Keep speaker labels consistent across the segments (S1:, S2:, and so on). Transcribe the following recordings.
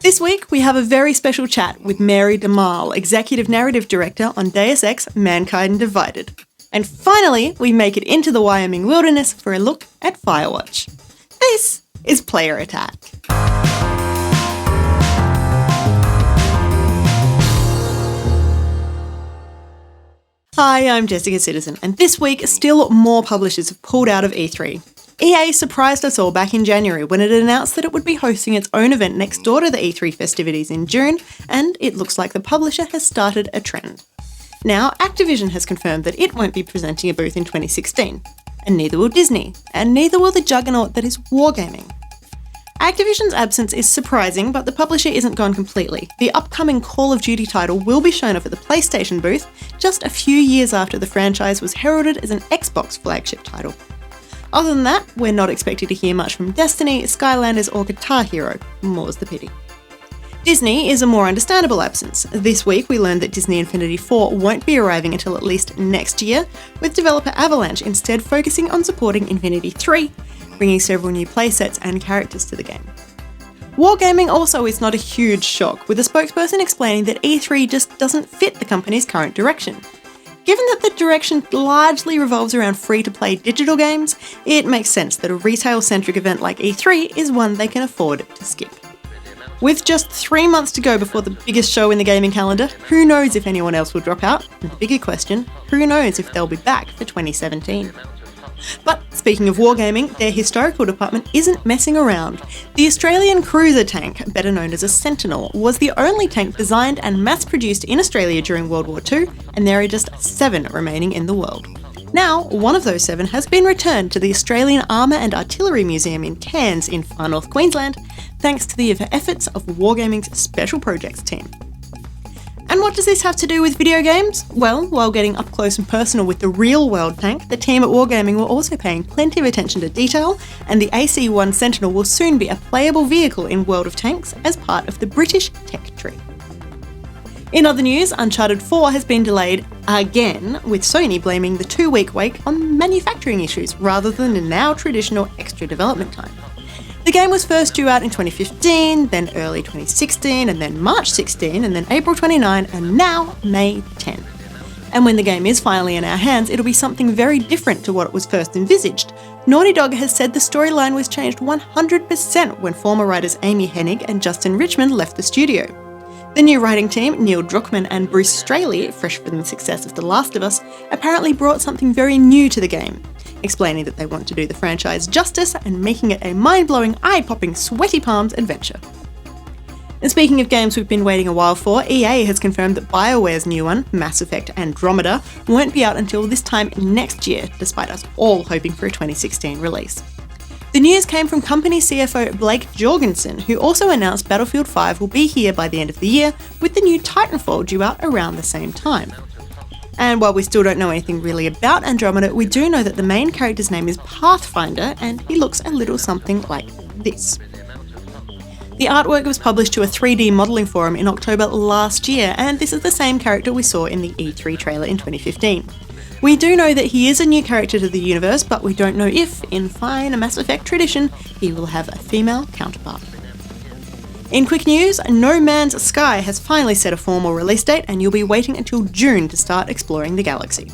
S1: This week, we have a very special chat with Mary DeMarle, Executive Narrative Director on Deus Ex, Mankind Divided. And finally, we make it into the Wyoming wilderness for a look at Firewatch. This is Player Attack. Hi, I'm Jessica Citizen, and this week, still more publishers have pulled out of E3. EA surprised us all back in January when it announced that it would be hosting its own event next door to the E3 festivities in June, and it looks like the publisher has started a trend. Now, Activision has confirmed that it won't be presenting a booth in 2016, and neither will Disney, and neither will the juggernaut that is Wargaming. Activision's absence is surprising, but the publisher isn't gone completely. The upcoming Call of Duty title will be shown off at the PlayStation booth, just a few years after the franchise was heralded as an Xbox flagship title. Other than that, we're not expected to hear much from Destiny, Skylanders or Guitar Hero, more's the pity. Disney is a more understandable absence. This week we learned that Disney Infinity 4 won't be arriving until at least next year, with developer Avalanche instead focusing on supporting Infinity 3, bringing several new playsets and characters to the game. Wargaming also is not a huge shock, with a spokesperson explaining that E3 just doesn't fit the company's current direction. Given that the direction largely revolves around free-to-play digital games, it makes sense that a retail-centric event like E3 is one they can afford to skip. With just 3 months to go before the biggest show in the gaming calendar, who knows if anyone else will drop out? And the bigger question, who knows if they'll be back for 2017? But speaking of wargaming, their historical department isn't messing around. The Australian cruiser tank, better known as a Sentinel, was the only tank designed and mass-produced in Australia during World War II, and there are just 7 remaining in the world. Now, one of those 7 has been returned to the Australian Armour and Artillery Museum in Cairns in far north Queensland, thanks to the efforts of Wargaming's Special Projects team. And what does this have to do with video games? Well, while getting up close and personal with the real-world tank, the team at Wargaming were also paying plenty of attention to detail, and the AC-1 Sentinel will soon be a playable vehicle in World of Tanks as part of the British tech tree. In other news, Uncharted 4 has been delayed again, with Sony blaming the 2-week wait on manufacturing issues rather than the now traditional extra development time. The game was first due out in 2015, then early 2016, and then March 16, and then April 29, and now May 10. And when the game is finally in our hands, it'll be something very different to what it was first envisaged. Naughty Dog has said the storyline was changed 100% when former writers Amy Hennig and Justin Richmond left the studio. The new writing team, Neil Druckmann and Bruce Straley, fresh from the success of The Last of Us, apparently brought something very new to the game, explaining that they want to do the franchise justice and making it a mind-blowing, eye-popping, sweaty palms adventure. And speaking of games we've been waiting a while for, EA has confirmed that BioWare's new one, Mass Effect Andromeda, won't be out until this time next year, despite us all hoping for a 2016 release. The news came from company CFO Blake Jorgensen, who also announced Battlefield 5 will be here by the end of the year, with the new Titanfall due out around the same time. And while we still don't know anything really about Andromeda, we do know that the main character's name is Pathfinder, and he looks a little something like this. The artwork was published to a 3D modelling forum in October last year, and this is the same character we saw in the E3 trailer in 2015. We do know that he is a new character to the universe, but we don't know if, in fine Mass Effect tradition, he will have a female counterpart. In quick news, No Man's Sky has finally set a formal release date, and you'll be waiting until June to start exploring the galaxy.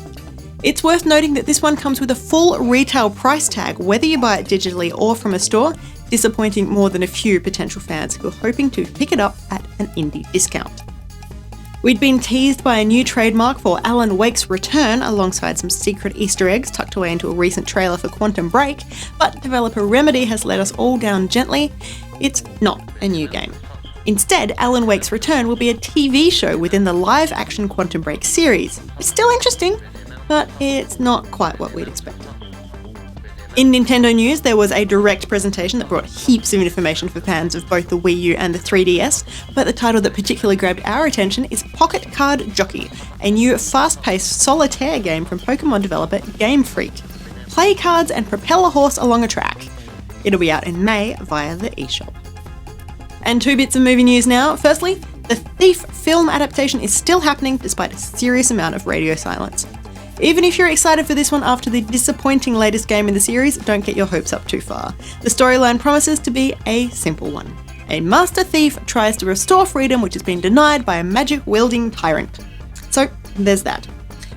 S1: It's worth noting that this one comes with a full retail price tag, whether you buy it digitally or from a store, disappointing more than a few potential fans who are hoping to pick it up at an indie discount. We'd been teased by a new trademark for Alan Wake's return alongside some secret Easter eggs tucked away into a recent trailer for Quantum Break, but developer Remedy has let us all down gently. It's not a new game. Instead, Alan Wake's return will be a TV show within the live-action Quantum Break series. It's still interesting, but it's not quite what we'd expected. In Nintendo news, there was a direct presentation that brought heaps of information for fans of both the Wii U and the 3DS, but the title that particularly grabbed our attention is Pocket Card Jockey, a new fast-paced solitaire game from Pokemon developer Game Freak. Play cards and propel a horse along a track. It'll be out in May via the eShop. And 2 bits of movie news now. Firstly, the Thief film adaptation is still happening despite a serious amount of radio silence. Even if you're excited for this one after the disappointing latest game in the series, don't get your hopes up too far. The storyline promises to be a simple one. A master thief tries to restore freedom which has been denied by a magic-wielding tyrant. So, there's that.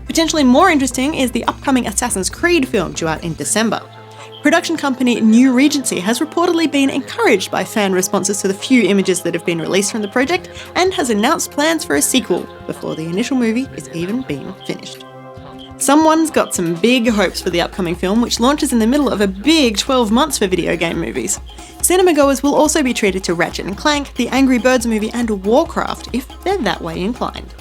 S1: Potentially more interesting is the upcoming Assassin's Creed film due out in December. Production company New Regency has reportedly been encouraged by fan responses to the few images that have been released from the project and has announced plans for a sequel before the initial movie is even being finished. Someone's got some big hopes for the upcoming film, which launches in the middle of a big 12 months for video game movies. Cinemagoers will also be treated to Ratchet & Clank, the Angry Birds movie and Warcraft, if they're that way inclined.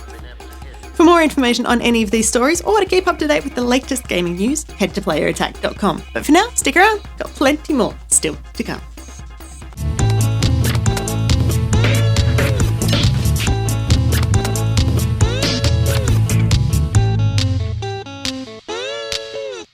S1: For more information on any of these stories, or to keep up to date with the latest gaming news, head to playerattack.com. But for now, stick around, got plenty more still to come.